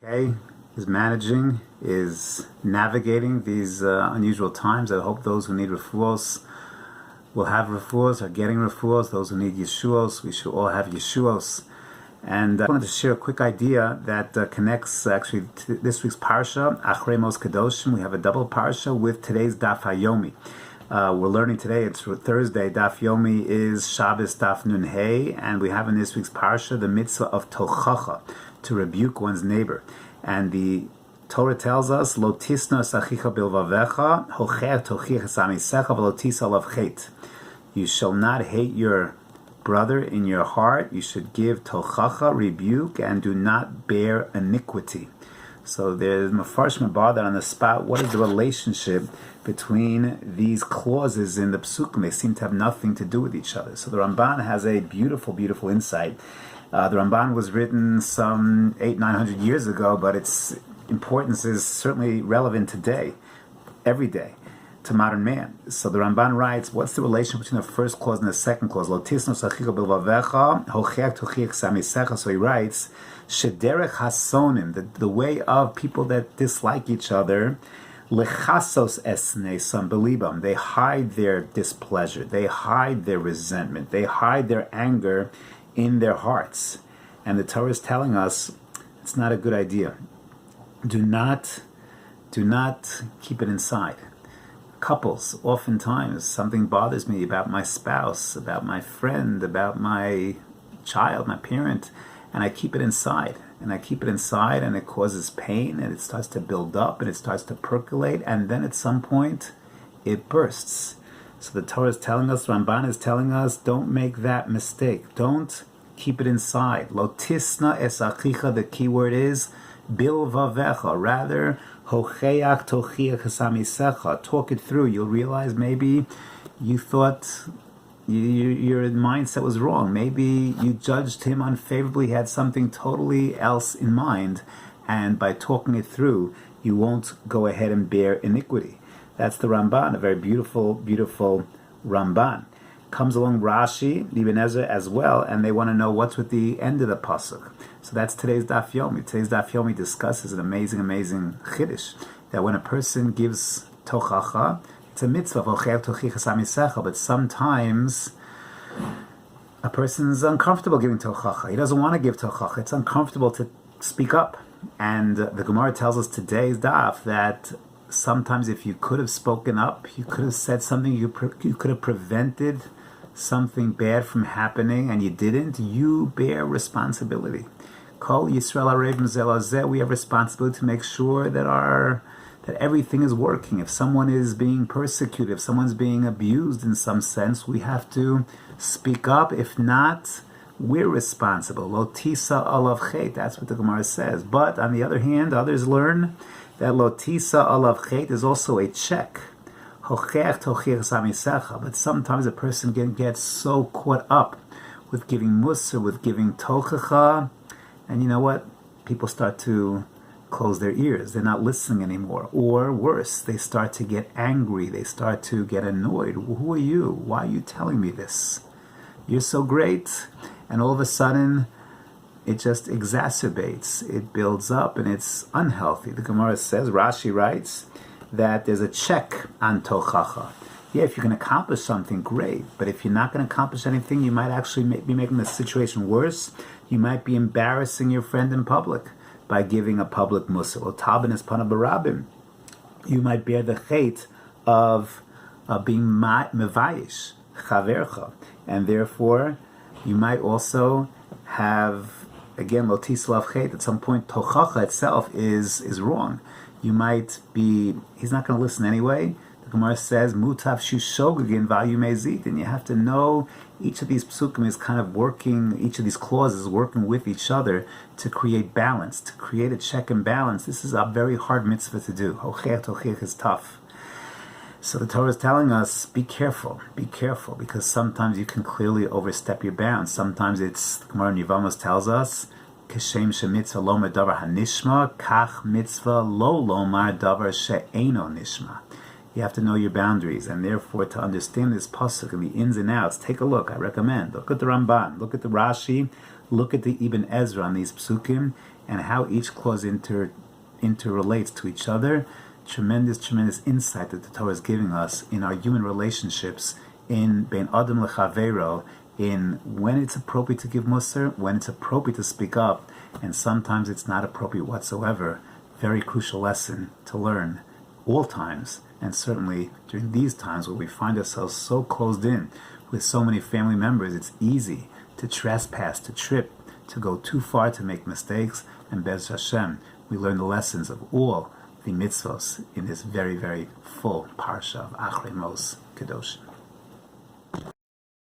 Okay, is managing, is navigating these unusual times. I hope those who need refuahs will have refuahs, are getting refuahs. Those who need yeshuos, we should all have yeshuos. And I wanted to share a quick idea that connects actually to this week's parsha, Acharei Mot Kedoshim. We have a double parsha with today's Daf Hayomi. We're learning today, it's Thursday, Daf Yomi is Shabbos Daf Nun Hey, and we have in this week's parsha the mitzvah of tochacha, to rebuke one's neighbor. And the Torah tells us, Lo tisna sachicha bilvavecha, hocher tochich samisecha v'lo tisa alav chet. You shall not hate your brother in your heart. You should give tochacha, rebuke, and do not bear iniquity. So there's Mefarshim bar that on the spot, what is the relationship between these clauses in the psukim? They seem to have nothing to do with each other. So the Ramban has a beautiful, beautiful insight. The Ramban was written some 800-900 years ago, but its importance is certainly relevant today, every day, to modern man. So the Ramban writes, what's the relation between the first clause and the second clause? Lo tisno sachicha bilvavecha, hocher tochich samisecha. So he writes, shederech hasonim, the way of people that dislike each other, lechasos esne sambelibam, they hide their displeasure, they hide their resentment, they hide their anger in their hearts. And the Torah is telling us it's not a good idea. Do not keep it inside. Couples, oftentimes something bothers me about my spouse, about my friend, about my child, my parent, and I keep it inside. And I keep it inside, and it causes pain, and it starts to build up, and it starts to percolate, and then at some point it bursts. So the Torah is telling us, Ramban is telling us, don't make that mistake. Don't keep it inside. Lo tisna es achicha, the key word is bilvavecha. Rather, hocheach tochiach samisecha. Talk it through. You'll realize maybe you thought your mindset was wrong. Maybe you judged him unfavorably. He had something totally else in mind. And by talking it through, you won't go ahead and bear iniquity. That's the Ramban, a very beautiful, beautiful Ramban. Comes along Rashi, Ibn Ezra as well, and they want to know what's with the end of the pasuk. So that's today's Daf Yomi. Today's Daf Yomi discusses an amazing, amazing chiddush, that when a person gives tochacha, it's a mitzvah, but sometimes a person's uncomfortable giving tochacha. He doesn't want to give tochacha. It's uncomfortable to speak up. And the Gemara tells us today's Daf that sometimes if you could have spoken up, you could have said something, you could have prevented something bad from happening, and you didn't, you bear responsibility. Kol Yisrael Arev Zelazeh, we have responsibility to make sure that everything is working. If someone is being persecuted, if someone's being abused in some sense, we have to speak up. If not, we're responsible. Lo tisa alav chet, that's what the Gemara says. But on the other hand, others learn that lo tisa alav chet is also a check. Hochech tochich samisecha. But sometimes a person can get so caught up with giving musar, with giving tochacha, and you know what? People start to close their ears. They're not listening anymore. Or worse, they start to get angry. They start to get annoyed. Who are you? Why are you telling me this? You're so great. And all of a sudden, it just exacerbates. It builds up, and it's unhealthy. The Gemara says, Rashi writes, that there's a check on tochacha. Yeah, if you can accomplish something, great. But if you're not going to accomplish anything, you might actually be making the situation worse. You might be embarrassing your friend in public by giving a public musar. Or tabin es pana barabim. You might bear the chait of being mevayish, chavercha. And therefore, you might also have, again, lo tislav chet, at some point, tochacha itself is wrong. You might be, he's not going to listen anyway. The Gemara says, mutav shushogagin vayu mezit, and you have to know each of these psukim is kind of working, each of these clauses working with each other to create balance, to create a check and balance. This is a very hard mitzvah to do. Hochech tochich is tough. So the Torah is telling us, be careful, because sometimes you can clearly overstep your bounds. Sometimes it's, the Gemara in Yevamos tells us, Keshem shemitzvah lomar davar hanishma, kach mitzvah lo lomar davar she'eno nishma. You have to know your boundaries, and therefore to understand this pasuk and the ins and outs, take a look. I recommend. Look at the Ramban, look at the Rashi, look at the Ibn Ezra on these psukim, and how each clause interrelates to each other. Tremendous insight that the Torah is giving us in our human relationships, in Ben Adam Lechavero, in when it's appropriate to give Musar, when it's appropriate to speak up, and sometimes it's not appropriate whatsoever. Very crucial lesson to learn all times, and certainly during these times where we find ourselves so closed in with so many family members. It's easy to trespass, to trip, to go too far, to make mistakes, and Bez Hashem, we learn the lessons of all the mitzvos in this very, very full parsha of Acharei Mot Kedoshim.